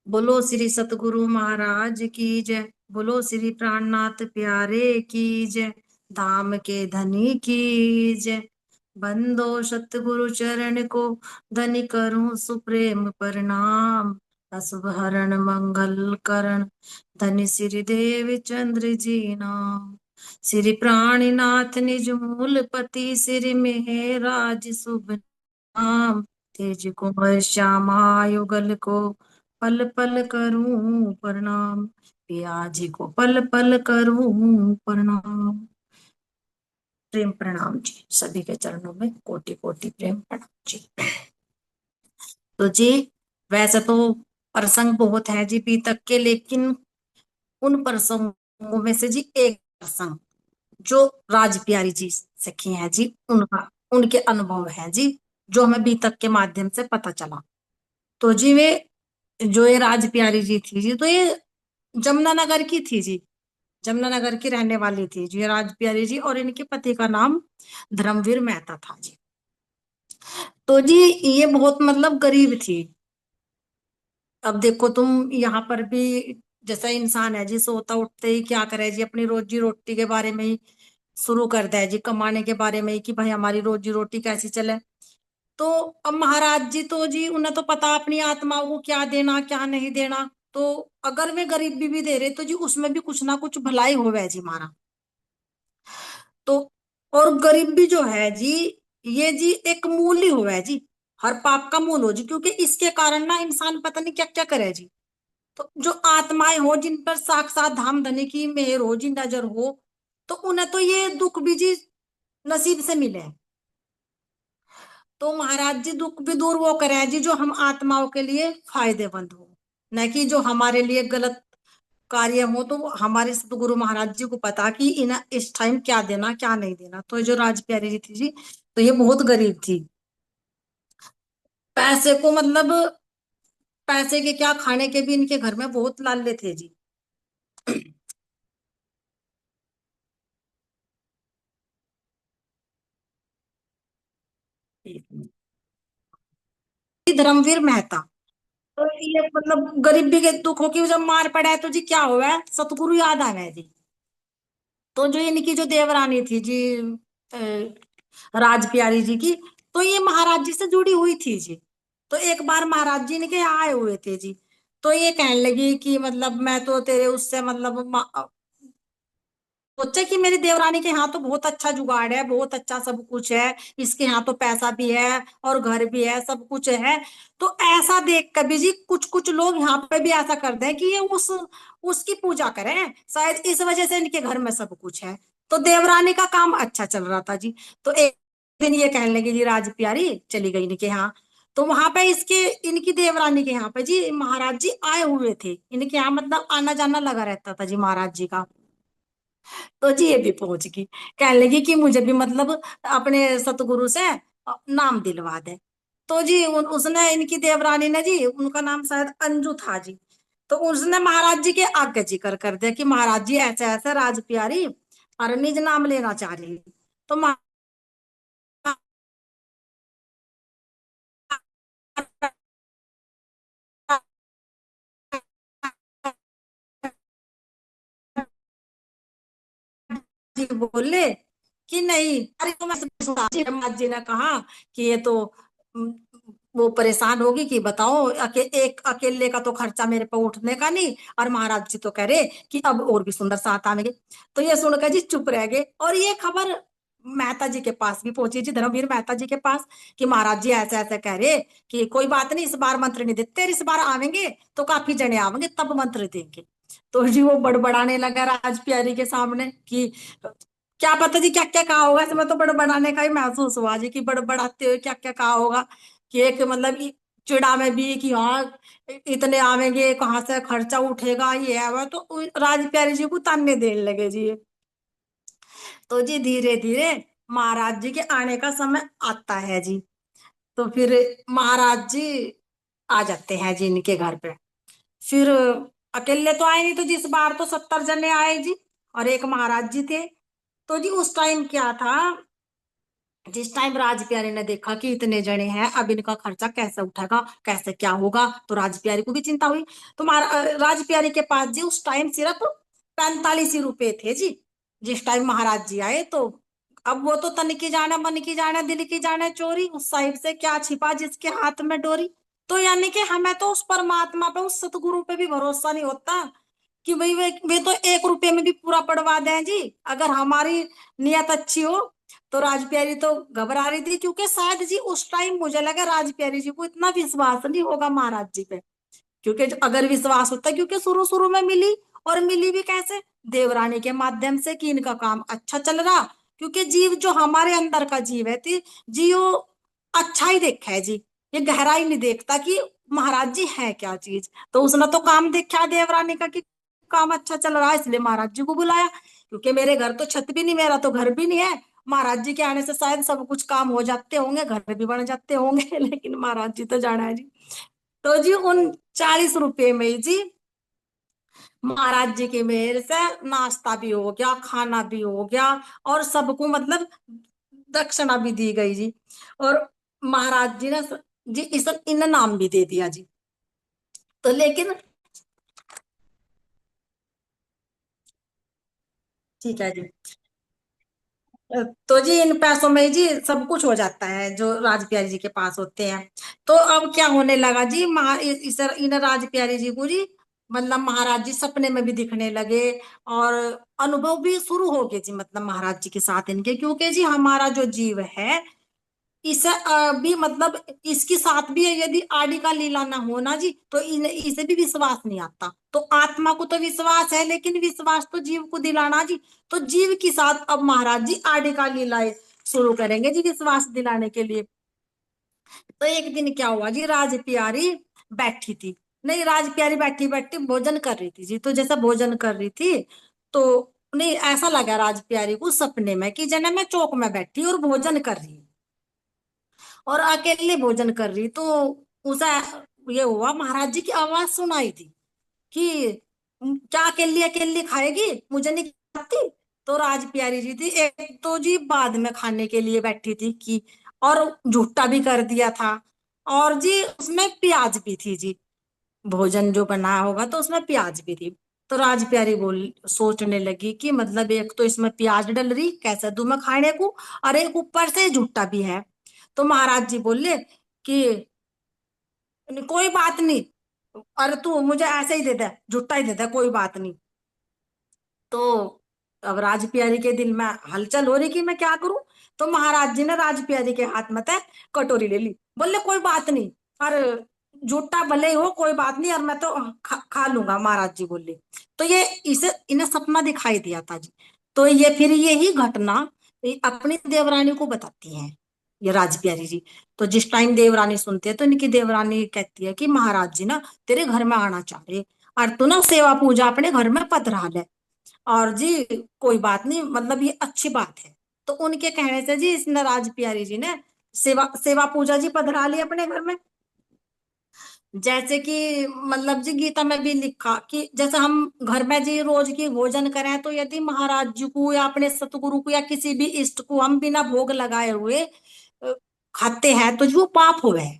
बोलो श्री सतगुरु महाराज की जय। बोलो श्री प्राणनाथ प्यारे की जय। धाम के धनी की जय। बंदो सतगुरु चरण को धनी करूं सुप्रेम प्रणाम। अशुभ हरण मंगल करण धनी श्री देव चंद्र जी नाम। श्री प्राणनाथ निज मूल पति श्री मेहराज शुभ नाम। तेज कुंवर श्यामा युगल को पल पल करूं प्रणाम। पिया जी को पल पल करूं प्रणाम। प्रेम प्रणाम जी, सभी के चरणों में कोटि कोटि प्रेम प्रणाम जी। तो जी, वैसे तो प्रसंग बहुत है जी बीतक के, लेकिन उन प्रसंगों में से जी एक प्रसंग जो राज प्यारी जी सखी है जी, उनका उनके अनुभव है जी, जो हमें बीतक के माध्यम से पता चला। तो जी वे, जो ये राज प्यारी जी थी जी, तो ये जमुनानगर की थी जी। जमुनानगर की रहने वाली थी जी राज प्यारी जी, और इनके पति का नाम धर्मवीर मेहता था जी। तो जी ये बहुत मतलब गरीब थी। अब देखो तुम यहाँ पर भी, जैसा इंसान है जी, सोता उठते ही क्या करे जी, अपनी रोजी रोटी के बारे में ही शुरू करता है जी, कमाने के बारे में ही, कि भाई हमारी रोजी रोटी कैसी चले। तो अब महाराज जी तो जी, उन्हें तो पता अपनी आत्मा को क्या देना क्या नहीं देना। तो अगर वे गरीबी भी दे रहे तो जी उसमें भी कुछ ना कुछ भलाई होवे जी हमारा। तो और गरीबी जो है जी, ये जी एक मूल ही हुआ है जी। हर पाप का मूल हो जी, क्योंकि इसके कारण ना इंसान पता नहीं क्या क्या करे जी। तो जो आत्माएं हो जिन पर साक्षात धाम धनी की मेहर हो जी, नजर हो, तो उन्हें तो ये दुख भी जी नसीब से मिले। तो महाराज जी दुख भी दूर वो करे जी जो हम आत्माओं के लिए फायदेमंद हो, न कि जो हमारे लिए गलत कार्य हो। तो वो हमारे सतगुरु महाराज जी को पता कि इन्हें इस टाइम क्या देना क्या नहीं देना। तो जो राज प्यारी जी थी जी, तो ये बहुत गरीब थी। पैसे को मतलब, पैसे के क्या, खाने के भी इनके घर में बहुत लाले थे जी। धर्मवीर मेहता। तो ये मतलब गरीबी के दुखों की जब मार पड़ा है तो जी क्या हुआ है, सतगुरु याद आ गए जी। तो जो इनकी जो देवरानी थी जी, राज प्यारी जी की, तो ये महाराज जी से जुड़ी हुई थी जी। तो एक बार महाराज जी इनके यहाँ आए हुए थे जी। तो ये कहने लगी कि मतलब मैं तो तेरे उससे मतलब सोचा कि मेरी देवरानी के यहाँ तो बहुत अच्छा जुगाड़ है, बहुत अच्छा सब कुछ है, इसके यहाँ तो पैसा भी है और घर भी है, सब कुछ है। तो ऐसा देख कर भी जी कुछ कुछ लोग यहाँ पे भी ऐसा करते हैं कि ये उसकी पूजा करें, शायद इस वजह से इनके घर में सब कुछ है। तो देवरानी का काम अच्छा चल रहा था जी। तो एक दिन ये कहने लगी जी, राज प्यारी चली गई इनके यहाँ। तो वहां पे इसके, इनकी देवरानी के यहाँ पे जी महाराज जी आए हुए थे। इनके यहाँ मतलब आना जाना लगा रहता था जी महाराज जी का। तो जी ये भी पहुंच गई, कहने लगी कि मुझे भी मतलब अपने सतगुरु से नाम दिलवा दे। तो जी उसने, इनकी देवरानी ने जी, उनका नाम शायद अंजू था जी। तो उसने महाराज जी के आगे जिक्र कर दिया कि महाराज जी ऐसे ऐसे राज प्यारी और निज नाम लेना चाह रही। तो महाराज जी बोले कि नहीं, अरे तो मैं सुना जी। महाराज जी ने कहा कि ये तो उम, वो परेशान होगी कि बताओ, एक अकेले का तो खर्चा मेरे पे उठने का नहीं, और महाराज जी तो कह रहे कि अब और भी सुंदर साथ आएंगे। तो ये सुनकर जी चुप रह गए, और ये खबर मेहता जी के पास भी पहुंची जी, धर्मवीर मेहता जी के पास, कि महाराज जी ऐसे ऐसे कह रहे कि कोई बात नहीं, इस बार मंत्र नहीं देते, इस बार आवेंगे तो काफी जने आवेंगे तब मंत्र देंगे। तो जी वो बड़बड़ाने लगा राज प्यारी के सामने कि क्या पता जी क्या क्या कहा होगा। इसमें तो बड़बड़ाने का ही महसूस हुआ जी, कि बड़बड़ाते हुए क्या क्या कहा होगा। कि एक मतलब चिड़ा में भी कि हाँ इतने आवेंगे, कहाँ से खर्चा उठेगा, ये है वो। तो राज प्यारी जी को ताने देने लगे जी। तो जी धीरे धीरे महाराज जी के आने का समय आता है जी। तो फिर महाराज जी आ जाते हैं जी इनके घर पे। फिर अकेले तो आए नहीं, तो जिस बार तो 70 जने आए जी, और एक महाराज जी थे। तो जी उस टाइम क्या था जिस टाइम राज प्यारे ने देखा कि इतने जने हैं, अब इनका खर्चा कैसे उठेगा, कैसे क्या होगा, तो राज प्यारे को भी चिंता हुई। तो राज प्यारे के पास जी उस टाइम सिर्फ 45 ही रुपए थे जी। जिस टाइम महाराज जी आए तो अब वो तो तन की जाने मन की जाने दिल की जाने चोरी, उस साहिब से क्या छिपा जिसके हाथ में डोरी। तो यानी कि हमें तो उस परमात्मा पे, उस सतगुरु पे भी भरोसा नहीं होता कि भाई वे तो 1 रुपए में भी पूरा पड़वा दें जी, अगर हमारी नियत अच्छी हो। तो राज प्यारी तो घबरा रही थी, क्योंकि शायद जी उस टाइम मुझे लगा राज प्यारी जी को इतना विश्वास नहीं होगा महाराज जी पे। क्योंकि अगर विश्वास होता, क्योंकि शुरू शुरू में मिली, और मिली भी कैसे, देवरानी के माध्यम से कि इनका काम अच्छा चल रहा। क्योंकि जीव जो हमारे अंदर का जीव है थी, जीव अच्छा ही देखा है जी, ये गहराई नहीं देखता कि महाराज जी है क्या चीज। तो उसने तो काम देखा देवरानी का कि काम अच्छा चल रहा है, इसलिए महाराज जी को बुलाया। क्योंकि मेरे घर तो छत भी नहीं, मेरा तो घर भी नहीं है, महाराज जी के आने से शायद सब कुछ काम हो जाते होंगे, घर भी बन जाते होंगे लेकिन महाराज जी तो जाना है जी। तो जी उन 40 रुपए में ही जी महाराज जी की मेहर से नाश्ता भी हो गया, खाना भी हो गया, और सबको मतलब दक्षिणा भी दी गई जी। और महाराज जी ने जी इस इनाम भी दे दिया जी। तो लेकिन ठीक है जी। तो जी इन पैसों में जी सब कुछ हो जाता है जो राज प्यारी जी के पास होते हैं। तो अब क्या होने लगा जी, इन राज प्यारी जी को जी मतलब महाराज जी सपने में भी दिखने लगे, और अनुभव भी शुरू हो गए जी, मतलब महाराज जी के साथ इनके। क्योंकि जी हमारा जो जीव है, इसे भी मतलब इसके साथ भी यदि आदि का लीला ना होना जी, तो इसे भी विश्वास नहीं आता। तो आत्मा को तो विश्वास है, लेकिन विश्वास तो जीव को दिलाना जी। तो जीव के साथ अब महाराज जी आदि का लीला शुरू करेंगे जी, विश्वास दिलाने के लिए। तो एक दिन क्या हुआ जी, राज प्यारी बैठी थी, नहीं राज प्यारी बैठी बैठी भोजन कर रही थी जी। तो जैसा भोजन कर रही थी, तो नहीं ऐसा लगा राज प्यारी को सपने में कि जने मैं चौक में बैठी और भोजन कर रही, और अकेले भोजन कर रही। तो उसे ये हुआ, महाराज जी की आवाज सुनाई दी कि क्या अकेली अकेली खाएगी, मुझे नहीं खाती। तो राज प्यारी जी थी, एक तो जी बाद में खाने के लिए बैठी थी कि, और झूठा भी कर दिया था, और जी उसमें प्याज भी थी जी, भोजन जो बनाया होगा तो उसमें प्याज भी थी। तो राज प्यारी बोल सोचने लगी कि मतलब एक तो इसमें प्याज डल रही, कैसे दूं मैं खाने को, और एक ऊपर से झूठा भी है। तो महाराज जी बोले कि कोई बात नहीं, अरे तू मुझे ऐसे ही दे दे, झूठा ही दे दे, कोई बात नहीं। तो अब राज प्यारी के दिल में हलचल हो रही कि मैं क्या करूं। तो महाराज जी ने राज प्यारी के हाथ में तय कटोरी ले ली, बोले कोई बात नहीं, और झूठा भले ही हो कोई बात नहीं, और मैं तो खा लूंगा, महाराज जी बोले। तो ये इसे इन्हें सपना दिखाई दिया था जी। तो ये फिर यही घटना ये अपनी देवरानी को बताती हैं, ये राज प्यारी जी। तो जिस टाइम देवरानी सुनते हैं, तो इनकी देवरानी कहती है कि महाराज जी ना तेरे घर में आना चाह रहे, और तू ना सेवा पूजा अपने घर में पधरा ले। और जी कोई बात नहीं, मतलब ये अच्छी बात है। तो उनके कहने से जी इस राज प्यारी जी ने सेवा सेवा पूजा जी पधरा ली अपने घर में। जैसे कि मतलब जी गीता में भी लिखा कि जैसे हम घर में जी रोज की भोजन करें, तो यदि महाराज जी को या अपने सतगुरु को या किसी भी इष्ट को हम बिना भोग लगाए हुए खाते हैं, तो जी वो पाप हुए है।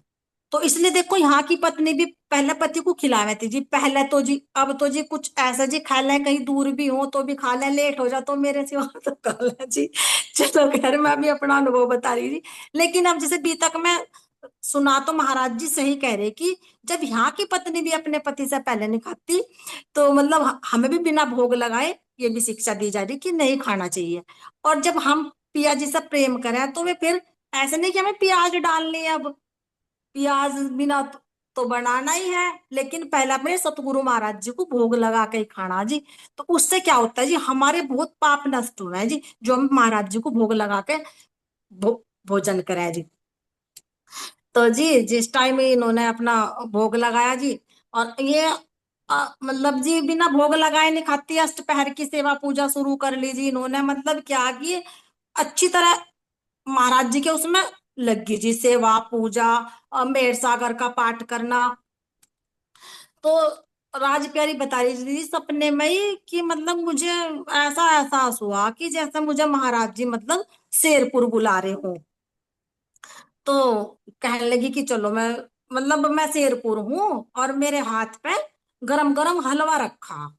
तो इसलिए देखो यहाँ की पत्नी भी पहले पति को खिलावे थी जी, पहले तो जी, अब तो जी कुछ ऐसा जी खा ले, कहीं दूर भी हो तो भी खा ले, लेट हो जा तो मेरे सिवा तो खा ले जी। चलो खैर मैं भी अपना अनुभव बता रही थी। लेकिन अब जैसे बीतक में सुना, तो महाराज जी सही कह रहे कि जब यहाँ की पत्नी भी अपने पति से पहले नहीं खाती, तो मतलब हमें भी बिना भोग लगाए ये भी शिक्षा दी जा रही कि नहीं खाना चाहिए। और जब हम पिया जी से प्रेम करें, तो वे फिर ऐसे नहीं कि हमें प्याज डालनी है, अब प्याज बिना तो बनाना ही है, लेकिन पहले अपने सतगुरु महाराज जी को भोग लगा के ही खाना जी। तो उससे क्या होता है जी, हमारे बहुत पाप नष्ट हुए हैं जी, जो हम महाराज जी को भोग लगा के भोजन करें जी। तो जी जिस टाइम इन्होंने अपना भोग लगाया जी, और ये मतलब जी बिना भोग लगाए नहीं खाती, अष्टपहर की सेवा पूजा शुरू कर ली जी इन्होंने। मतलब क्या कि अच्छी तरह महाराज जी के उसमें लगी जी, सेवा पूजा, मेर सागर का पाठ करना। तो राज प्यारी बता रही थी सपने में ही कि मतलब मुझे ऐसा एहसास हुआ कि जैसे मुझे महाराज जी मतलब शेरपुर बुला रहे हो। तो कहने लगी कि चलो मैं, मतलब मैं शेरपुर हूँ और मेरे हाथ पे गरम गरम हलवा रखा।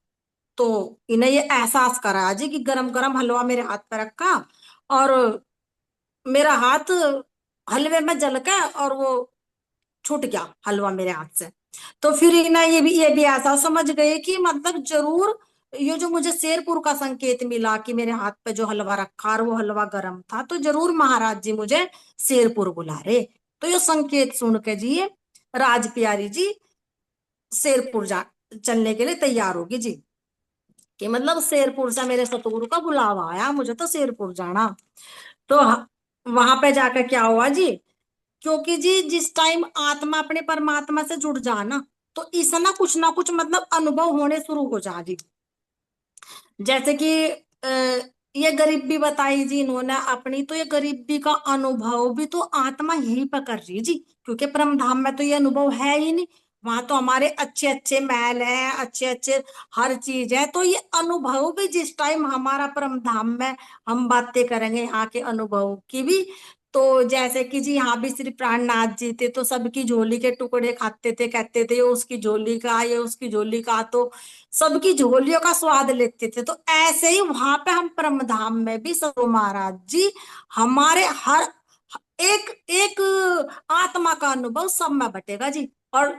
तो इन्हें ये एहसास करा जी कि गरम गरम हलवा मेरे हाथ पे रखा, और मेरा हाथ हलवे में जल के और वो छूट गया हलवा मेरे हाथ से। तो फिर इन्हें ये भी ऐसा समझ गए कि मतलब जरूर ये जो मुझे शेरपुर का संकेत मिला कि मेरे हाथ पे जो हलवा रखा और वो हलवा गर्म था, तो जरूर महाराज जी मुझे शेरपुर बुला रहे। तो ये संकेत सुन के जी ये राज प्यारी जी शेरपुर जा चलने के लिए तैयार होगी जी, कि मतलब शेरपुर से मेरे सतगुरु का बुलावा आया, मुझे तो शेरपुर जाना। तो वहां पे जाकर क्या हुआ जी, क्योंकि जी जिस टाइम आत्मा अपने परमात्मा से जुड़ जा तो इसे ना कुछ मतलब अनुभव होने शुरू हो जा जी। जैसे कि ये गरीबी बताई जी इन्होंने अपनी, तो ये गरीबी का अनुभव भी तो आत्मा यही पर कर रही जी, क्योंकि परम धाम में तो ये अनुभव है ही नहीं। वहां तो हमारे अच्छे अच्छे महल हैं, अच्छे अच्छे हर चीज है, तो ये अनुभव भी जिस टाइम हमारा परम धाम में हम बातें करेंगे यहाँ के अनुभव की भी। तो जैसे कि जी यहाँ भी श्री प्राणनाथ जी थे, तो सबकी झोली के टुकड़े खाते थे, कहते थे ये उसकी झोली का, ये उसकी झोली का, तो सबकी झोलियों का स्वाद लेते थे। तो ऐसे ही वहां पे हम परम धाम में भी सरो महाराज जी हमारे हर एक एक आत्मा का अनुभव सब में बटेगा जी। और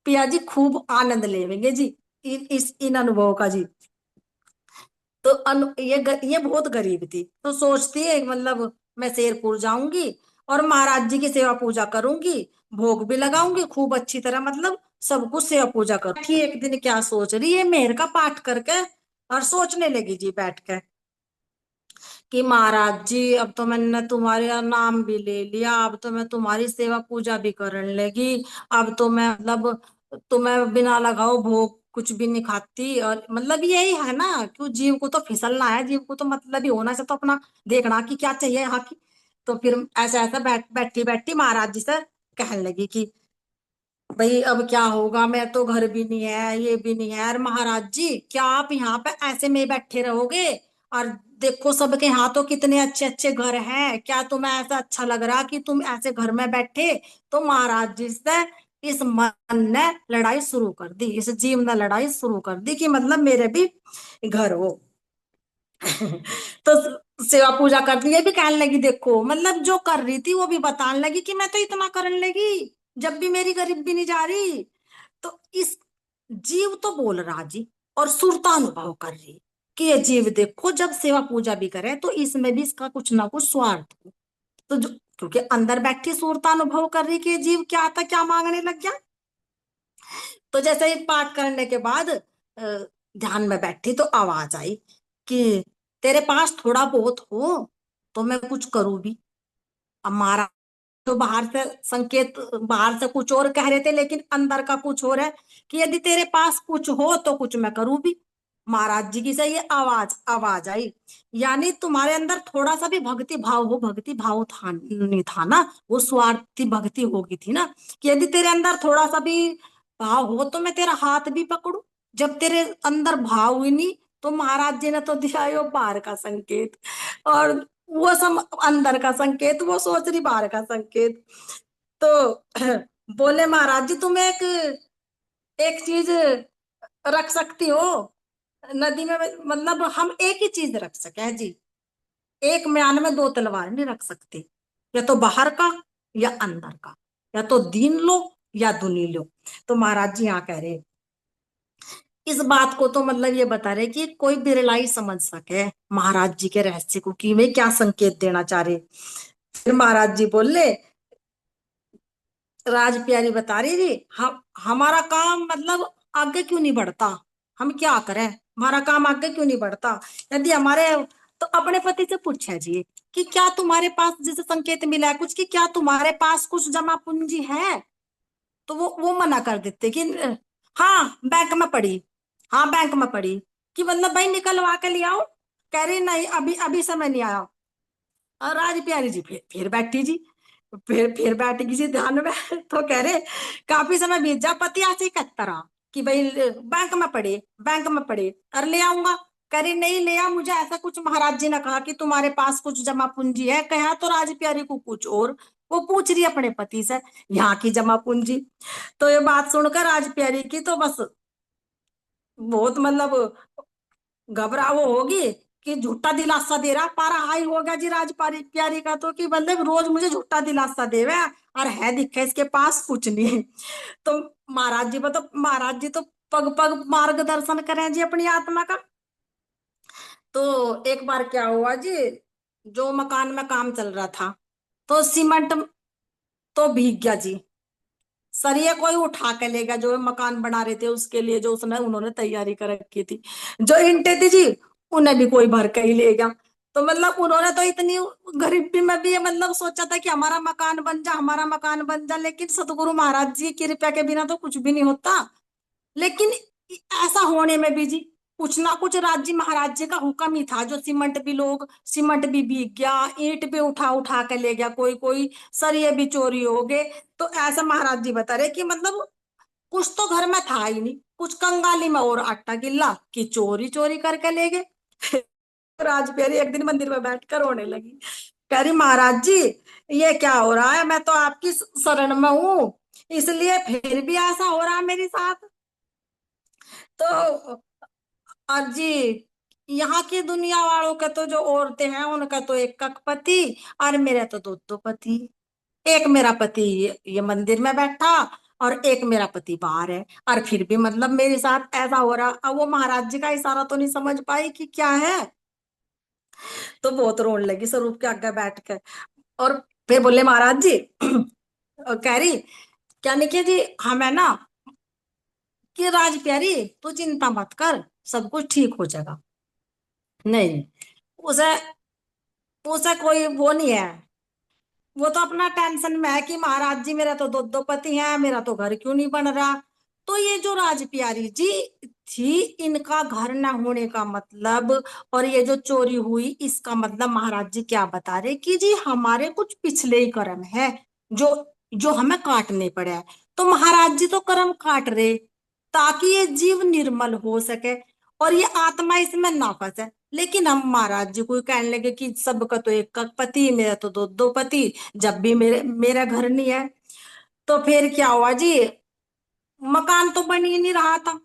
पिया जी खूब आनंद लेंगे जी इन अनुभवों का जी। तो ये बहुत गरीब थी, तो सोचती है मतलब मैं शेरपुर जाऊंगी और महाराज जी की सेवा पूजा करूंगी, भोग भी लगाऊंगी खूब अच्छी तरह, मतलब सब कुछ सेवा पूजा कर। ठीक, एक दिन क्या सोच रही है, मेहर का पाठ करके और सोचने लगी जी बैठ के कि महाराज जी अब तो मैंने तुम्हारा नाम भी ले लिया, अब तो मैं तुम्हारी सेवा पूजा भी करने लगी, अब तो मैं मतलब तुम्हें बिना लगाओ भोग कुछ भी नहीं खाती। और मतलब यही है ना कि जीव को तो फिसलना है, जीव को तो मतलब ही होना चाहिए, तो अपना देखना कि क्या चाहिए यहाँ की। तो फिर ऐसा ऐसा बैठी बैठी महाराज जी से कहने लगी कि भाई अब क्या होगा, मैं तो घर भी नहीं है ये भी नहीं है, और महाराज जी क्या आप यहाँ पे ऐसे में बैठे रहोगे? और देखो सबके यहाँ तो कितने अच्छे अच्छे घर हैं, क्या तुम्हें ऐसा अच्छा लग रहा कि तुम ऐसे घर में बैठे? तो महाराज जी से इस मन ने लड़ाई शुरू कर दी, इस जीव ने लड़ाई शुरू कर दी कि मतलब मेरे भी घर हो। तो सेवा पूजा करती है भी कहने लगी, देखो मतलब जो कर रही थी वो भी बताने लगी कि मैं तो इतना करने लगी जब भी मेरी गरीबी नहीं जा रही। तो इस जीव तो बोल रहा जी और सुरता अनुभव कर रही कि ये जीव देखो जब सेवा पूजा भी करे तो इसमें भी इसका कुछ ना कुछ स्वार्थ हो। तो जो क्योंकि अंदर बैठी सुरता अनुभव कर रही कि ये जीव क्या था, क्या मांगने लग गया। तो जैसे ही पाठ करने के बाद ध्यान में बैठी तो आवाज आई कि तेरे पास थोड़ा बहुत हो तो मैं कुछ करूं भी। अब महाराज तो बाहर से संकेत, बाहर से कुछ और कह रहे थे लेकिन अंदर का कुछ और है कि यदि तेरे पास कुछ हो तो कुछ मैं करूं भी। महाराज जी की से ये आवाज आवाज आई, यानी तुम्हारे अंदर थोड़ा सा भी भक्ति भाव हो, भक्ति भाव था नहीं था ना, वो स्वार्थी भक्ति होगी थी ना, कि यदि तेरे अंदर थोड़ा सा भी भाव हो तो मैं तेरा हाथ भी पकड़ू। जब तेरे अंदर भाव ही नहीं, तो महाराज जी ने तो दिया यो बाहर का संकेत, और वो सब अंदर का संकेत, वो सोच रही बाहर का संकेत। तो बोले महाराज जी तुम एक एक चीज रख सकती हो नदी में, मतलब हम एक ही चीज रख सके हैं जी, एक म्यान में दो तलवार नहीं रख सकते, या तो बाहर का या अंदर का, या तो दीन लो या दुनी लो। तो महाराज जी यहाँ कह रहे इस बात को, तो मतलब ये बता रहे कि कोई बिरला ही समझ सके महाराज जी के रहस्य को कि वे क्या संकेत देना चाह रहे। फिर महाराज जी बोले, राज प्यारी बता रही थी हम हमारा काम मतलब आगे क्यों नहीं बढ़ता, हम क्या करें, हमारा काम आगे क्यों नहीं बढ़ता? यदि हमारे, तो अपने पति से पूछा जी कि क्या तुम्हारे पास जैसे संकेत मिला है कुछ कि क्या तुम्हारे पास कुछ जमा पूंजी है? तो वो मना कर देते कि हाँ बैंक में पड़ी, हाँ बैंक में पड़ी, कि मतलब भाई निकलवा के ले आओ। कह रही नहीं अभी अभी समय नहीं आया। और राज प्यारी जी फिर बैठी जी, फिर बैठ गई जी ध्यान में। तो कह रहे काफी समय बीत जा, पति ऐसे ही कहता रहा कि भाई बैंक में पड़े, बैंक में पड़े और ले आऊंगा। कह रही नहीं ले आ, मुझे ऐसा कुछ महाराज जी ने कहा कि तुम्हारे पास कुछ जमा पूंजी है, कहा तो राज प्यारी को कुछ और। वो पूछ रही है अपने पति से यहाँ की जमा पूंजी। तो ये बात सुनकर राज प्यारी की तो बस बहुत मतलब घबरा वो होगी कि झूठा दिलासा दे रहा, पारा हाई हो गया जी राज प्यारी प्यारी का, तो कि मतलब रोज मुझे झूठा दिलासा देवे और है दिखे इसके पास कुछ नहीं। तो महाराज जी तो पग पग मार्गदर्शन करें जी अपनी आत्मा का। तो एक बार क्या हुआ जी, जो मकान में काम चल रहा था तो सीमेंट तो भीग गया जी। सरिया कोई उठा के ले गया, जो मकान बना रहे थे उसके लिए, जो उसने उन्होंने तैयारी कर रखी थी। जो ईंटें थी जी, उन्हें भी कोई भर के ही ले गया। तो मतलब उन्होंने तो इतनी गरीबी में भी ये मतलब सोचा था कि हमारा मकान बन जा, हमारा मकान बन जा, लेकिन सतगुरु महाराज जी की कृपा के बिना तो कुछ भी नहीं होता। लेकिन ऐसा होने में भी जी कुछ ना कुछ राज्य महाराज जी का हुक्म ही था, जो सीमेंट भी भीग गया, ईंट भी उठा उठा के ले गया, कोई कोई सरिये भी चोरी हो गए। तो ऐसा महाराज जी बता रहे कि मतलब कुछ तो घर में था ही नहीं, कुछ कंगाली में और आटा गिल्ला कि चोरी चोरी करके ले गए। राजप्यारी एक दिन मंदिर में बैठकर रोने लगी, कह रही महाराज जी ये क्या हो रहा है, मैं तो आपकी शरण में हूँ, इसलिए फिर भी ऐसा हो रहा है मेरे साथ। तो और जी यहाँ की दुनिया वालों के तो जो औरतें हैं उनका तो एक एक पति, और मेरा तो दो दो पति। एक मेरा पति ये मंदिर में बैठा, और एक मेरा पति बाहर है, और फिर भी मतलब मेरे साथ ऐसा हो रहा। अब वो महाराज जी का इशारा तो नहीं समझ पाई कि क्या है। तो बहुत रोने लगी स्वरूप के आगे बैठ के। और फिर बोले महाराज जी और कह रही क्या निकी जी, हमें ना कि राज प्यारी तू चिंता मत कर, सब कुछ ठीक हो जाएगा। नहीं, उसे उसे कोई वो नहीं है, वो तो अपना टेंशन में है कि महाराज जी मेरा तो दो दो पति हैं, मेरा तो घर क्यों नहीं बन रहा। तो ये जो राज प्यारी जी थी, इनका घर न होने का मतलब, और ये जो चोरी हुई इसका मतलब महाराज जी क्या बता रहे कि जी हमारे कुछ पिछले ही कर्म है, जो जो हमें काटने पड़े हैं। तो महाराज जी तो कर्म काट रहे ताकि ये जीव निर्मल हो सके और ये आत्मा इसमें ना फंसे। लेकिन हम महाराज जी को कहने लगे कि सबका तो एक पति, मेरा तो दो दो पति, जब भी मेरा घर नहीं है। तो फिर क्या हुआ जी, मकान तो बन ही नहीं रहा था।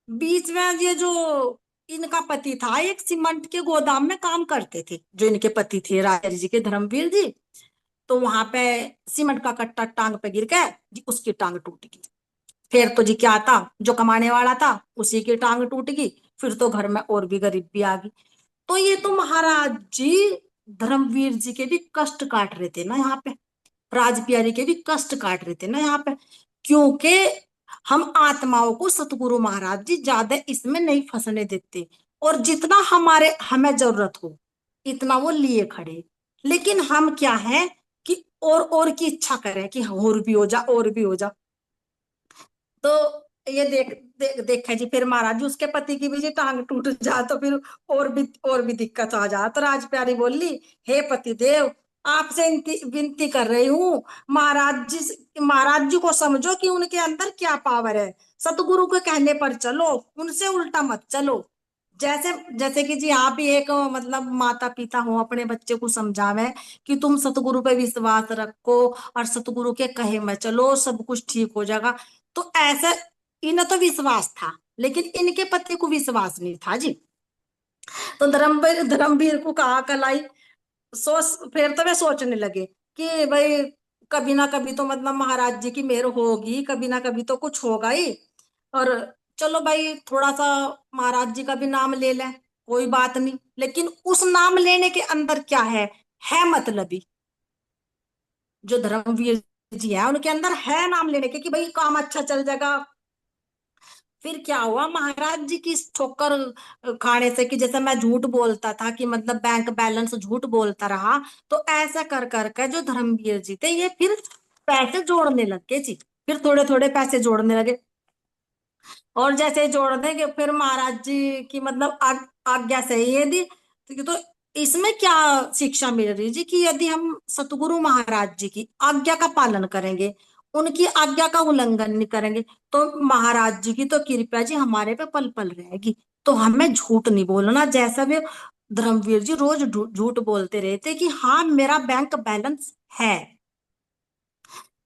बीच में ये जो इनका पति था एक सीमेंट के गोदाम में काम करते थे, जो इनके पति थे राजा जी के धर्मवीर जी। तो वहां पे सीमेंट का कट्टा टांग पे गिर गया जी, उसकी टांग टूट गई। फिर तो जी क्या था, जो कमाने वाला था उसी की टांग टूट गई। फिर तो घर में और भी गरीबी आ गई। तो ये तो महाराज जी धर्मवीर जी के भी कष्ट काट रहे थे ना यहाँ पे, राज प्यारी के भी कष्ट काट रहे थे ना यहाँ पे। क्योंकि हम आत्माओं को सतगुरु महाराज जी ज्यादा इसमें नहीं फंसने देते, और जितना हमारे हमें जरूरत हो इतना वो लिए खड़े। लेकिन हम क्या है कि और की इच्छा करें कि और भी हो जा, और भी हो जा। तो ये देखा जी, फिर महाराज जी उसके पति की भी जी टांग टूट जा, तो फिर और भी दिक्कत आ जा। तो राज प्यारी बोली, हे पति देव, आपसे विनती कर रही हूँ, महाराज जी को समझो कि उनके अंदर क्या पावर है। सतगुरु के कहने पर चलो, उनसे उल्टा मत चलो। जैसे जैसे कि जी आप ही एक मतलब माता पिता हो, अपने बच्चे को समझावे कि तुम सतगुरु पे विश्वास रखो और सतगुरु के कहे में चलो, सब कुछ ठीक हो जाएगा। तो ऐसे इन्हें तो विश्वास था, लेकिन इनके पति को विश्वास नहीं था जी। तो धर्मवीर को कहा कलाई, सोच फिर तो वे सोचने लगे कि भाई कभी ना कभी तो मतलब महाराज जी की मेहर होगी, कभी ना कभी तो कुछ होगा ही। और चलो भाई थोड़ा सा महाराज जी का भी नाम ले लें, कोई बात नहीं। लेकिन उस नाम लेने के अंदर क्या है मतलबी। जो धर्मवीर जी है उनके अंदर है नाम लेने के कि भाई काम अच्छा चल जाएगा। फिर क्या हुआ, महाराज जी की इस ठोकर खाने से, कि जैसे मैं झूठ बोलता था कि मतलब बैंक बैलेंस झूठ बोलता रहा, तो ऐसा कर करके जो धर्मवीर जी थे ये फिर पैसे जोड़ने लग गए जी। फिर थोड़े थोड़े पैसे जोड़ने लगे, और जैसे ही जोड़ देंगे फिर महाराज जी की मतलब आज्ञा से ये दी। तो इसमें क्या शिक्षा मिल रही जी कि यदि हम सतगुरु महाराज जी की आज्ञा का पालन करेंगे, उनकी आज्ञा का उल्लंघन नहीं करेंगे, तो महाराज जी की तो कृपा जी हमारे पे पल पल रहेगी। तो हमें झूठ नहीं बोलना, जैसा भी धर्मवीर जी रोज झूठ बोलते रहते कि हाँ मेरा बैंक बैलेंस है,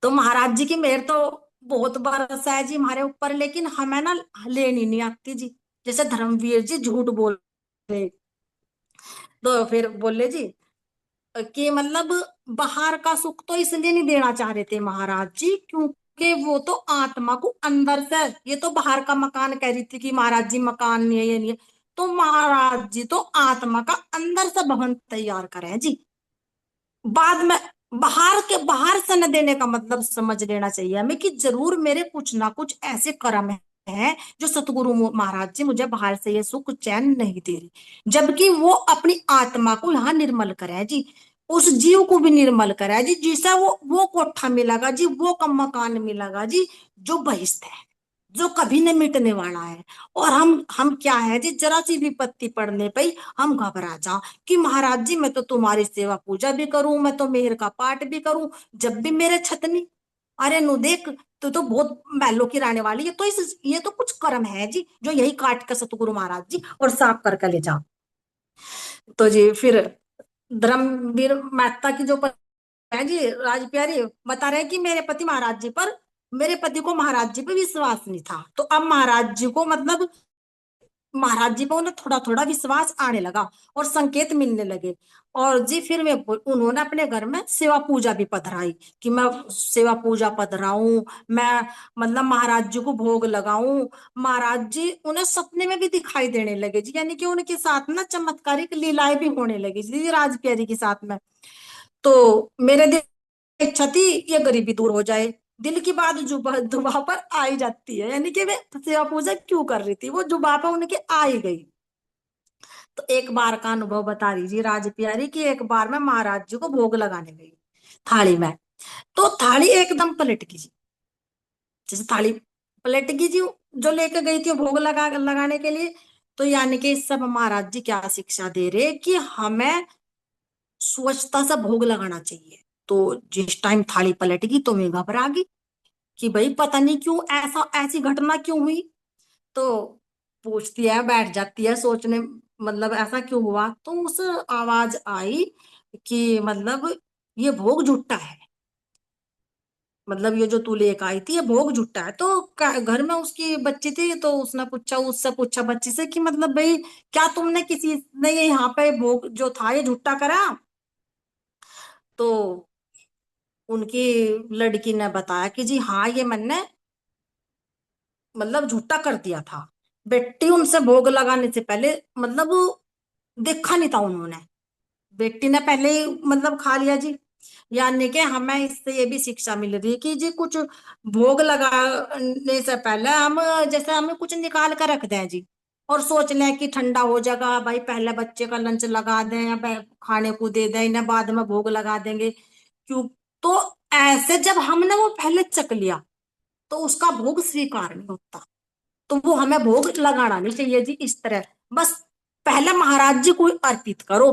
तो महाराज जी की मेहर तो बहुत बरस है जी हमारे ऊपर, लेकिन हमें ना लेनी नहीं आती जी। जैसे धर्मवीर जी झूठ बोल रहे, तो फिर बोले जी कि मतलब बाहर का सुख तो इसलिए नहीं देना चाह रहे थे महाराज जी, क्योंकि वो तो आत्मा को अंदर से, ये तो बाहर का मकान कह रही थी कि महाराज जी मकान नहीं है ये नहीं है, तो महाराज जी तो आत्मा का अंदर से भवन तैयार करें जी। बाद में बाहर से न देने का मतलब समझ लेना चाहिए हमें कि जरूर मेरे कुछ ना कुछ ऐसे कर्म हैं जो सतगुरु महाराज जी मुझे बाहर से ये सुख चैन नहीं दे रही, जबकि वो अपनी आत्मा को यहाँ निर्मल करे जी, उस जीव को भी निर्मल करे जी, जिसे वो कोठा मिलेगा जी, वो कम मकान मिलेगा जी, जो बहिष्ठ है, जो कभी न मिटने वाला है। और हम क्या है जी, जरा सी विपत्ति पड़ने पे ही हम घबरा जा कि महाराज जी मैं तो तुम्हारी सेवा पूजा भी करूं, मैं तो मेहर का पाठ भी करूं, जब भी मेरे छतनी, अरे नु देख तो बहुत मैलों की रहने वाली है, तो ये तो कुछ कर्म है जी जो यही काट कर सतगुरु महाराज जी और साफ करके ले जाओ। तो जी फिर धर्मवीर मेहता की जो है जी राज प्यारी बता रहे हैं कि मेरे पति महाराज जी पर, मेरे पति को महाराज जी पे विश्वास नहीं था, तो अब महाराज जी को मतलब महाराज जी को उन्हें थोड़ा थोड़ा विश्वास आने लगा और संकेत मिलने लगे। और जी फिर वे उन्होंने अपने घर में सेवा पूजा भी पधराई कि मैं सेवा पूजा पधराऊं, मैं मतलब महाराज जी को भोग लगाऊं। महाराज जी उन्हें सपने में भी दिखाई देने लगे जी, यानी कि उनके साथ ना चमत्कारिक लीलाएं भी होने लगी जी राज प्यारी के साथ में। तो मेरे दिल की इच्छा थी ये गरीबी दूर हो जाए, दिल की बात जुबा जुबा पर आ ही जाती है, यानी कि वे सेवा पूजा क्यों कर रही थी वो जुबा पर उनके आ ही गई। तो एक बार का अनुभव बता रही जी राज प्यारी की, एक बार मैं महाराज जी को भोग लगाने गई थाली में, तो थाली एकदम पलट गई जी। जैसे थाली पलट गई जी, जो लेके गई थी वो भोग लगाने के लिए, तो यानी कि इस सब महाराज जी क्या शिक्षा दे रहे कि हमें स्वच्छता से भोग लगाना चाहिए। तो जिस टाइम थाली पलट गई तो मैं घबरा गई कि भाई पता नहीं क्यों ऐसा, ऐसी घटना क्यों हुई। तो पूछती है, बैठ जाती है सोचने, मतलब ऐसा क्यों हुआ, तो उस आवाज आई कि मतलब ये भोग जुट्टा है, मतलब ये जो तू लेके आई थी ये भोग जुट्टा है। तो घर में उसकी बच्ची थी, तो उसने पूछा, उससे पूछा बच्ची से कि मतलब भाई क्या तुमने किसी ने ये यहाँ पे भोग जो था ये जुट्टा करा। तो उनकी लड़की ने बताया कि जी हाँ ये मैंने मतलब झूठा कर दिया था। बेटी उनसे भोग लगाने से पहले मतलब देखा नहीं था उन्होंने, बेटी ने पहले ही मतलब खा लिया जी। यानी कि हमें इससे ये भी शिक्षा मिल रही है कि जी कुछ भोग लगाने से पहले हम जैसे हमें कुछ निकाल कर रख दें जी, और सोच लें कि ठंडा हो जाएगा भाई, पहले बच्चे का लंच लगा दें या खाने को दे दें, इन्हें बाद में भोग लगा देंगे क्यों। तो ऐसे जब हमने वो पहले चख लिया तो उसका भोग स्वीकार नहीं होता, तो वो हमें भोग लगाना नहीं चाहिए जी इस तरह। बस पहले महाराज जी को अर्पित करो,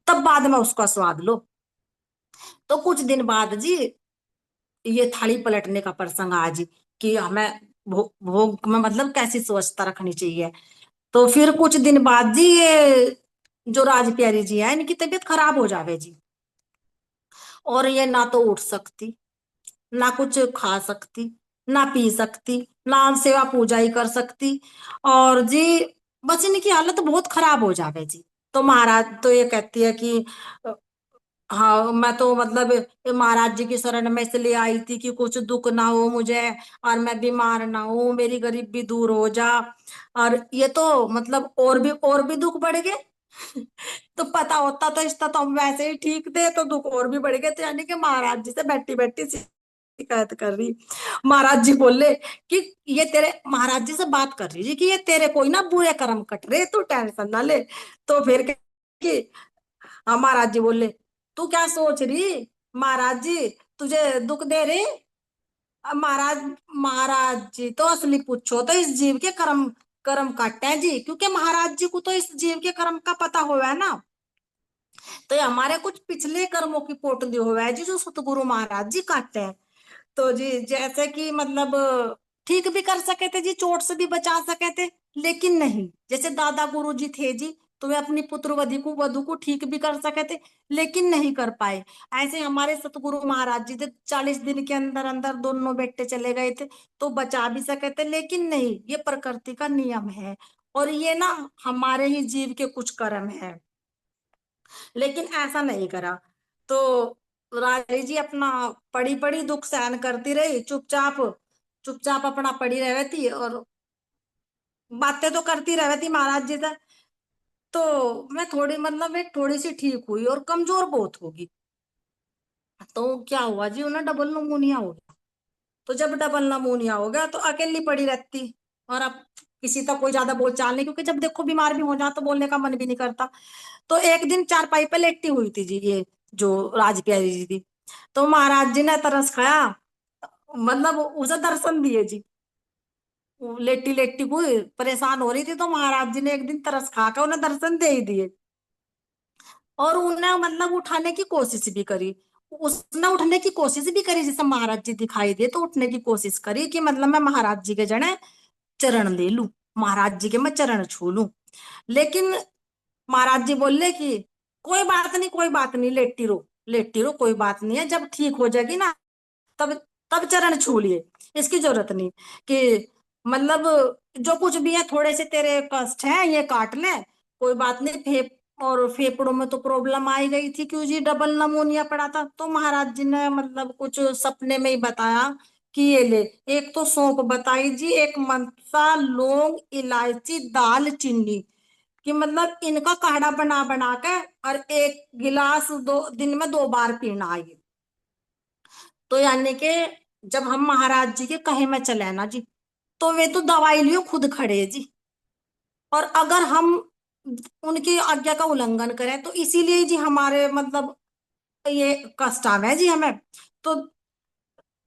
तब बाद में उसका स्वाद लो। तो कुछ दिन बाद जी ये थाली पलटने का प्रसंग आया जी कि हमें भोग में मतलब कैसी स्वच्छता रखनी चाहिए। तो फिर कुछ दिन बाद जी ये जो राज प्यारी जी है इनकी तबीयत खराब हो जावे जी, और ये ना तो उठ सकती, ना कुछ खा सकती, ना पी सकती, ना सेवा पूजा ही कर सकती, और जी बस इनकी हालत बहुत खराब हो जावे जी। तो महाराज तो ये कहती है कि हाँ मैं तो मतलब ये महाराज जी की शरण में इसलिए आई थी कि कुछ दुख ना हो मुझे, और मैं बीमार ना हूं, मेरी गरीबी दूर हो जा। और ये तो मतलब और भी दुख बढ़ गए। तो पता होता तो इसका तो हम वैसे ही ठीक थे, तो दुख और भी बढ़ गए, तो यानी कि महाराज जी से बैठी बैठी शिकायत कर रही। महाराज जी बोले कि ये तेरे, महाराज जी से बात कर रही जी कि ये तेरे कोई ना बुरे कर्म कट रहे, तू टेंशन ना ले। तो फिर कि हाँ महाराज जी बोले तू क्या सोच रही, महाराज जी तुझे दुख दे रहे। अब महाराज महाराज जी तो असली पूछो तो इस जीव के कर्म कर्म काटते हैं जी, क्योंकि महाराज जी को तो इस जीव के कर्म का पता हुआ है ना। तो ये हमारे कुछ पिछले कर्मों की पोटली हुआ है जी जो सतगुरु महाराज जी काटते हैं। तो जी जैसे कि मतलब ठीक भी कर सके थे जी, चोट से भी बचा सके थे, लेकिन नहीं, जैसे दादा गुरु जी थे जी, तो वे अपनी पुत्र वधु को ठीक भी कर सके थे, लेकिन नहीं कर पाए। ऐसे हमारे सतगुरु महाराज जी थे, 40 दिन के अंदर अंदर दोनों बेटे चले गए थे, तो बचा भी सके थे, लेकिन नहीं, ये प्रकृति का नियम है, और ये ना हमारे ही जीव के कुछ कर्म है। लेकिन ऐसा नहीं करा। तो रानी जी अपना पड़ी पड़ी दुख सहन करती रही, चुपचाप चुपचाप अपना पड़ी रहती, और बातें तो करती रहती महाराज जी से। तो मैं थोड़ी मतलब मैं थोड़ी सी ठीक हुई और कमजोर बहुत होगी। तो क्या हुआ जी, उन्हें डबल निमोनिया हो गया। तो जब डबल निमोनिया हो गया तो अकेली पड़ी रहती, और अब किसी तक कोई ज्यादा बोलचाल नहीं, क्योंकि जब देखो बीमार भी हो जाए तो बोलने का मन भी नहीं करता। तो एक दिन चारपाई पे लेटी हुई थी जी, ये जो राजप्यारी जी थी। तो महाराज जी ने तरस खाया, मतलब उसे दर्शन दिए जी। वो लेटी लेटी हुई परेशान हो रही थी, तो महाराज जी ने एक दिन तरस खा कर उन्हें दर्शन दे ही दिए। और उन्हें मतलब उठाने की कोशिश भी करी, उसने उठने की कोशिश भी करी, जैसे महाराज जी दिखाई दिए तो उठने की कोशिश करी कि मतलब मैं महाराज जी के जने चरण ले लूं, महाराज जी के मैं चरण छू लूं। लेकिन महाराज जी बोले कि कोई बात नहीं, कोई बात नहीं, लेटी रहो, लेटी रहो, कोई बात नहीं है, जब ठीक हो जाएगी ना तब तब चरण छू लिए, इसकी जरूरत नहीं कि मतलब जो कुछ भी है थोड़े से तेरे कष्ट है ये काट ले, कोई बात नहीं। और फेफड़ों में तो प्रॉब्लम आई गई थी, क्यों जी डबल नमोनिया पड़ा था। तो महाराज जी ने मतलब कुछ सपने में ही बताया कि ये ले, एक तो सौंफ बताई जी, एक मनसा, लौंग, इलायची, दाल चीनी, कि मतलब इनका काढ़ा बना बना के और एक गिलास 2 दिन में 2 बार पीना है। तो यानी कि जब हम महाराज जी के कहे में चले ना जी, तो वे तो दवाई लियो खुद खड़े जी। और अगर हम उनकी आज्ञा का उल्लंघन करें तो इसीलिए जी हमारे मतलब ये कष्ट आवे है जी हमें। तो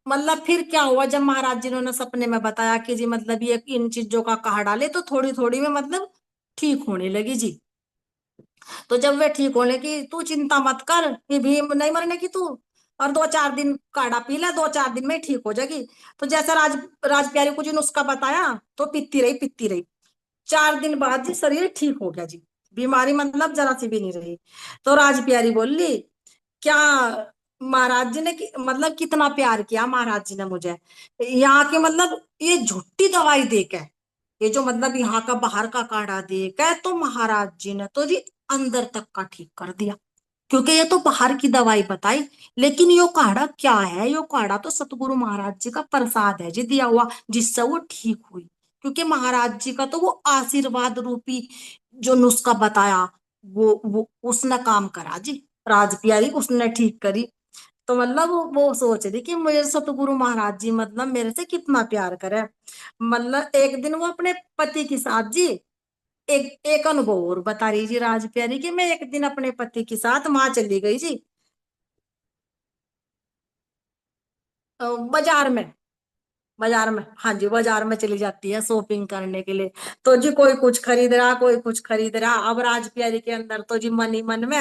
मतलब फिर क्या हुआ, जब महाराज जी ने सपने में बताया कि जी मतलब ये इन चीजों का काढ़ा डाले तो थोड़ी थोड़ी में मतलब ठीक होने लगी जी। तो जब वे ठीक होने की, तू चिंता मत कर, ये भी नहीं मरने की तू, और 2-4 दिन काढ़ा पी ले, 2-4 दिन में ठीक हो जाएगी। तो जैसा राज प्यारी को जी नुस्खा बताया, तो पीती रही। 4 दिन बाद जी शरीर ठीक हो गया जी, बीमारी मतलब जरा सी भी नहीं रही। तो राज प्यारी बोली, क्या महाराज जी ने मतलब कितना प्यार किया महाराज जी ने मुझे, यहाँ के मतलब ये झूठी दवाई दे के, ये जो मतलब यहाँ का बाहर का काढ़ा दे के, तो महाराज जी ने तो जी अंदर तक का ठीक कर दिया। क्योंकि ये तो बाहर की दवाई बताई, लेकिन यो काढ़ा क्या है, यो काढ़ा तो सतगुरु महाराज जी का प्रसाद है जी, दिया हुआ, जिससे वो ठीक हुई। क्योंकि महाराज जी का तो वो आशीर्वाद रूपी जो नुस्खा बताया, वो उसने काम करा जी, राज प्यारी उसने ठीक करी। तो मतलब वो सोच रही कि मुझे सतगुरु महाराज जी मतलब मेरे से कितना प्यार करे। मतलब एक दिन वो अपने पति के साथ जी, एक एक अनुभव और बता रही जी राज प्यारी, कि मैं एक दिन अपने पति के साथ वहां चली गई जी, बाजार में। बाजार में, हाँ जी, बाजार में चली जाती है शॉपिंग करने के लिए। तो जी कोई कुछ खरीद रहा, कोई कुछ खरीद रहा, अब राज प्यारी के अंदर तो जी मन ही मन में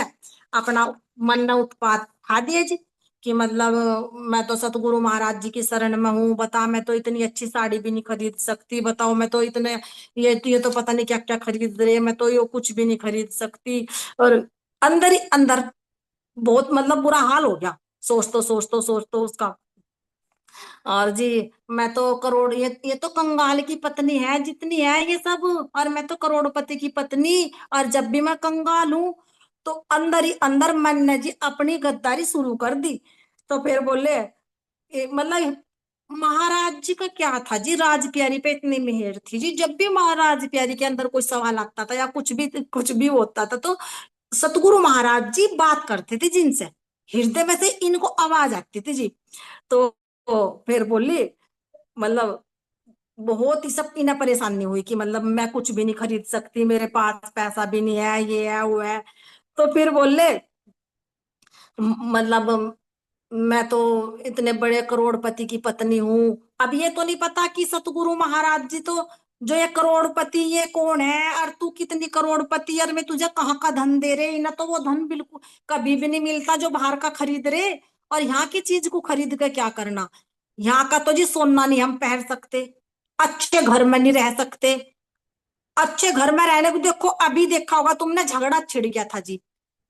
अपना मन ने उत्पात खा दिए जी, कि मतलब मैं तो सतगुरु महाराज जी की शरण में हूँ, बता मैं तो इतनी अच्छी साड़ी भी नहीं खरीद सकती, बताओ मैं तो इतने ये तो पता नहीं क्या क्या खरीद रहे, मैं तो ये कुछ भी नहीं खरीद सकती। और अंदर ही अंदर बहुत मतलब बुरा हाल हो गया, सोच तो उसका। और जी मैं तो करोड़, ये तो कंगाल की पत्नी है जितनी है ये सब, और मैं तो करोड़पति की पत्नी, और जब भी मैं कंगाल हूं। तो अंदर ही अंदर मन ने जी अपनी गद्दारी शुरू कर दी। तो फिर बोले, मतलब महाराज जी का क्या था जी, राज प्यारी पे इतनी मेहर थी जी, जब भी महाराज प्यारी के अंदर कोई सवाल आता था या कुछ भी होता था, तो सतगुरु महाराज जी बात करते थे जिनसे, हृदय में से इनको आवाज आती थी जी। तो फिर बोली, मतलब बहुत ही सब इन्हें परेशानी हुई कि मतलब मैं कुछ भी नहीं खरीद सकती, मेरे पास पैसा भी नहीं है, ये है वो है। तो फिर बोले, मतलब मैं तो इतने बड़े करोड़पति की पत्नी हूँ, अब ये तो नहीं पता कि सतगुरु महाराज जी तो जो ये करोड़पति ये कौन है, और तू कितनी करोड़पति, और मैं तुझे कहाँ का धन दे रहे, ना तो वो धन बिल्कुल कभी भी नहीं मिलता जो बाहर का खरीद रहे, और यहाँ की चीज को खरीद के क्या करना। यहाँ का तो जी सोना नहीं हम पहन सकते, अच्छे घर में नहीं रह सकते, अच्छे घर में रहने को, देखो अभी देखा होगा तुमने, झगड़ा छिड़ गया था जी,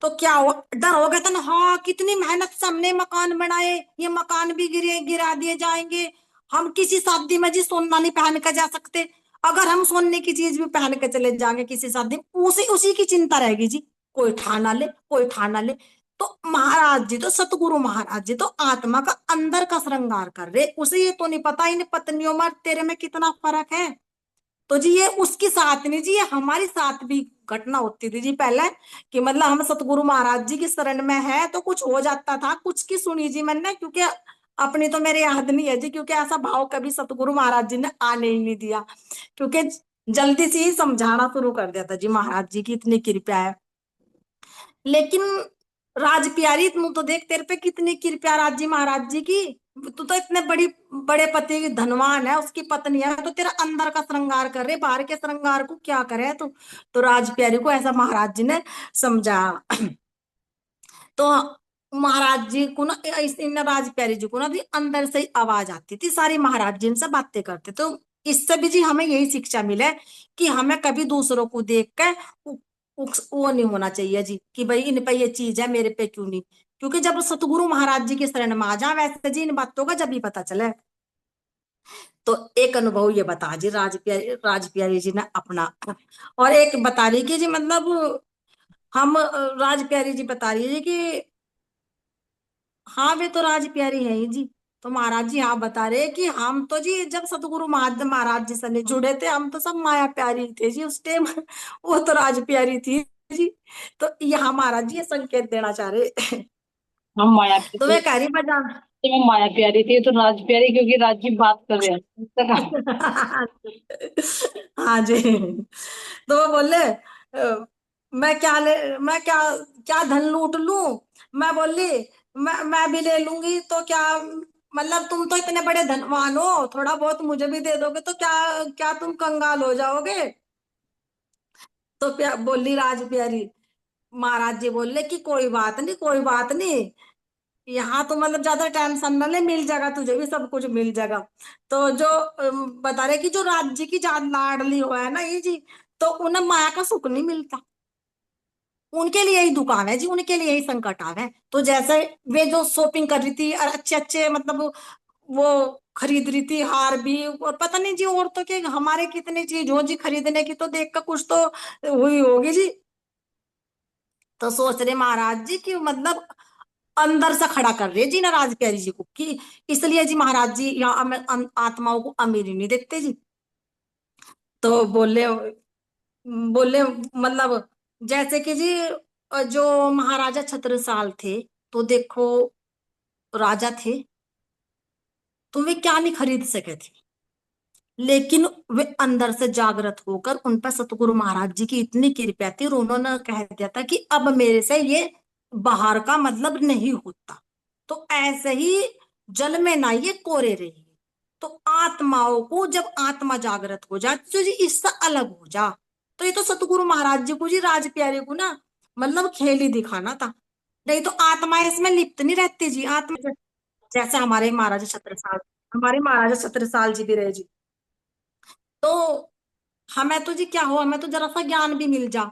तो क्या हुआ, डर हो गया था ना, हाँ कितनी मेहनत से हमने मकान बनाए, ये मकान भी गिरा दिए जाएंगे, हम किसी शादी में जी सोना नहीं पहन के जा सकते, अगर हम सोने की चीज भी पहन के चले जाएंगे किसी शादी में, उसी उसी की चिंता रहेगी जी, कोई ठाना ले, कोई ठाना ले। तो महाराज जी, तो सतगुरु महाराज जी तो आत्मा का अंदर का श्रृंगार कर रहे, उसे ये तो नहीं पता इन पत्नियों में तेरे में कितना फर्क है। तो जी ये उसकी साथ नहीं जी, ये हमारी साथ भी घटना होती थी जी पहले, कि मतलब हम सतगुरु महाराज जी की शरण में है तो कुछ हो जाता था, कुछ की सुनी जी मैंने, क्योंकि अपनी तो मेरे याद नहीं है जी, क्योंकि ऐसा भाव कभी सतगुरु महाराज जी ने आने ही नहीं दिया, क्योंकि जल्दी से ही समझाना शुरू कर दिया था जी, महाराज जी की इतनी कृपा है। लेकिन राज प्यारी, तू तो देख तेरे पे कितनी कृपा राज जी महाराज जी की, तू तो इतने बड़े पति की धनवान है, उसकी पत्नी है, तो तेरा अंदर का श्रृंगार कर रहे, बाहर के श्रृंगार को क्या करे तू। तो राज प्यारी को ऐसा महाराज जी ने समझा। तो महाराज जी को ना, इन राज प्यारी जी को ना भी अंदर से ही आवाज आती थी, सारी महाराज जी इनसे बातें करते, तो इससे भी जी हमें यही शिक्षा मिले कि हमें कभी दूसरों को देख कर वो नहीं होना चाहिए जी, कि भाई इन पे ये चीज है मेरे पे क्यों नहीं, क्योंकि जब सतगुरु महाराज जी की शरण में आ जा, वैसे जी इन बातों का जब ही पता चले। तो एक अनुभव ये बता जी राज प्यारी जी ने अपना, और एक बता रही कि जी मतलब हम राज प्यारी जी बता रही है जी कि हाँ वे तो राज प्यारी है ही जी। तो महाराज जी हाँ बता रहे कि हम तो जी जब सतगुरु महाराज जी से नहीं जुड़े थे, हम तो सब माया प्यारी थे जी उस टाइम वो तो राज प्यारी थी जी। तो यहाँ महाराज जी ये संकेत देना चाह रहे हम माया तो प्यारी मैं कह रही बजा थी, हम माया प्यारी थी, तो राज प्यारी, क्योंकि राज जी बात कर रहे हैं उससे कहा। हाँ जी। तो वो बोले मैं क्या क्या धन लूट लूं, मैं बोली मैं भी ले लूंगी तो क्या, मतलब तुम तो इतने बड़े धनवान हो, थोड़ा बहुत मुझे भी दे दोगे तो क्या, क्या तुम कंगाल हो जाओगे। तो बोली राज प्यारी, महाराज जी बोले कि कोई बात नहीं, कोई बात नहीं, यहाँ तो मतलब ज्यादा टेंशन न ले, मिल जाएगा तुझे भी सब कुछ मिल जाएगा। तो जो बता रहे कि जो राज्य की जान लाडली हो है ना ये जी, तो उन्हें माया का सुख नहीं मिलता, उनके लिए ही दुकान है जी, उनके लिए ही संकट आ है। तो जैसे वे जो शॉपिंग कर रही थी और अच्छे अच्छे मतलब वो खरीद रही थी हार भी, और पता नहीं जी और तो के हमारे कितनी चीज हो जी खरीदने की, तो देख कर कुछ तो हुई होगी जी। तो सोच रहे महाराज जी कि मतलब अंदर से खड़ा कर रहे जी नाराज प्यारी जी को, कि इसलिए जी महाराज जी यहाँ आत्माओं को अमीरी नहीं देते जी। तो बोले बोले मतलब जैसे कि जी जो महाराजा छत्रसाल थे, तो देखो राजा थे, तो वे क्या नहीं खरीद सके थे, लेकिन वे अंदर से जागृत होकर उन पर सतगुरु महाराज जी की इतनी कृपा थी, और उन्होंने कह दिया था कि अब मेरे से ये बाहर का मतलब नहीं होता, तो ऐसे ही जल में ना ये कोरे रहिए। तो आत्माओं को जब आत्मा जागृत हो जाए तो जी इससे अलग हो जा। तो ये तो सतगुरु महाराज जी को जी राज प्यारे को ना मतलब खेल ही दिखाना था, नहीं तो आत्मा इसमें लिप्त नहीं रहती जी, आत्मा जैसे हमारे महाराजा छत्रसाल जी भी रहे जी। तो हमें तो जी क्या हो, हमें तो जरा सा ज्ञान भी मिल जा,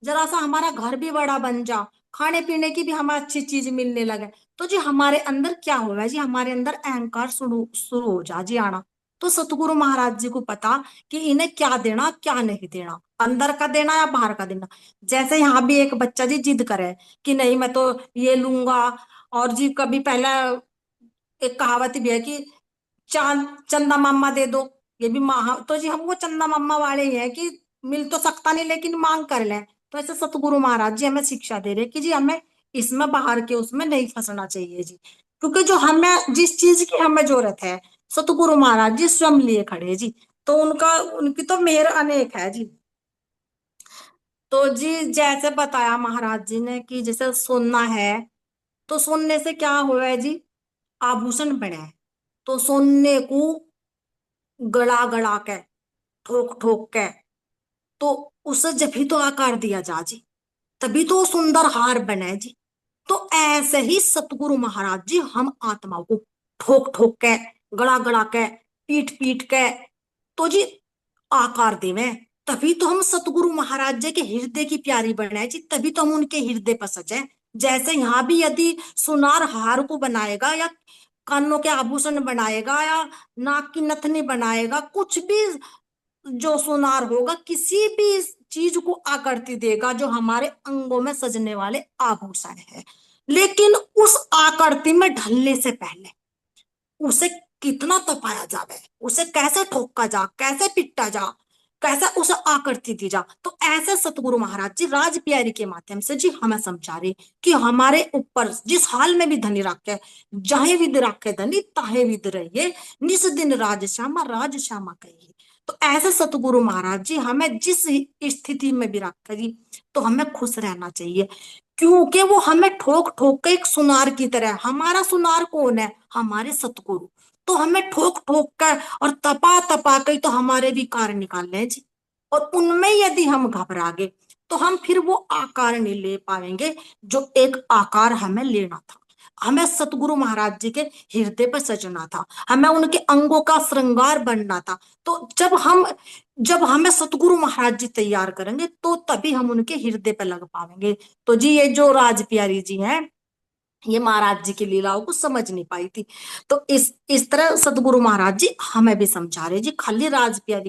जरा सा हमारा घर भी बड़ा बन जा, खाने पीने की भी हमें अच्छी चीज मिलने लगे, तो जी हमारे अंदर क्या होगा जी, हमारे अंदर अहंकार शुरू शुरू हो जा जी आना। तो सतगुरु महाराज जी को पता कि इन्हें क्या देना क्या नहीं देना, अंदर का देना या बाहर का देना। जैसे यहाँ भी एक बच्चा जी जिद करे कि नहीं मैं तो ये लूंगा, और जी कभी पहला एक कहावत भी है कि चांद चंदा मामा दे दो, ये भी महा, तो जी हम वो चंदा मामा वाले ही हैं कि मिल तो सकता नहीं लेकिन मांग कर लें। तो ऐसे सतगुरु महाराज जी हमें शिक्षा दे रहे कि जी हमें इसमें बाहर के उसमें नहीं फंसना चाहिए जी, क्योंकि जो हमें जिस चीज की हमें जरूरत है सतगुरु महाराज जी स्वयं लिए खड़े हैं जी, तो उनका उनकी तो मेहर अनेक है जी। तो जी जैसे बताया महाराज जी ने कि जैसे सोना है, तो सोने से क्या हुआ है जी, आभूषण बने हैं, तो सोने को गड़ा गड़ा के ठोक ठोक के, तो उसे जब भी तो आकार दिया जा जी, तभी तो सुंदर हार बने जी। तो ऐसे ही सतगुरु महाराज जी हम आत्माओं को ठोक ठोक के, गड़ा गड़ा के, पीट पीट के, तो जी आकार देवे, तभी तो हम सतगुरु महाराज जी के हृदय की प्यारी बनाए जी, तभी तो हम उनके हृदय पर सजे। जैसे यहाँ भी यदि सुनार हार को बनाएगा, या कानों के आभूषण बनाएगा, या नाक की नथनी बनाएगा, कुछ भी जो सुनार होगा किसी भी चीज को आकृति देगा जो हमारे अंगों में सजने वाले आभूषण है। लेकिन उस आकृति में ढलने से पहले उसे कितना तपाया जावे, उसे कैसे ठोका जा, कैसे पिटा जा, कैसे उसे आकृति दी जा। तो ऐसे सतगुरु महाराज जी राज प्यारी के माध्यम से जी हमें समझा रहे कि हमारे ऊपर जिस हाल में भी धनी राखे, जहे विद राखे धनी ताहे विद रहिए, निस दिन राज श्यामा कहिए। तो ऐसे सतगुरु महाराज जी हमें जिस स्थिति में भी रखे जी, तो हमें खुश रहना चाहिए, क्योंकि वो हमें ठोक ठोक के एक सुनार की तरह, हमारा सुनार कौन है, हमारे सतगुरु, तो हमें ठोक ठोक कर और तपा तपा के तो हमारे विकार निकाल लें जी। और उनमें यदि हम घबरा गए तो हम फिर वो आकार नहीं ले पाएंगे जो एक आकार हमें लेना था। हमें सतगुरु महाराज जी के हृदय पर सजना था, हमें उनके अंगों का श्रृंगार बनना था। तो जब हमें सतगुरु महाराज जी तैयार करेंगे तो तभी हम उनके हृदय पर लग पाएंगे। तो जी ये जो राज प्यारी जी हैं, ये महाराज जी की लीलाओं को समझ नहीं पाई थी। तो इस तरह सतगुरु महाराज जी हमें भी समझा रहे जी, खाली राज प्यारी का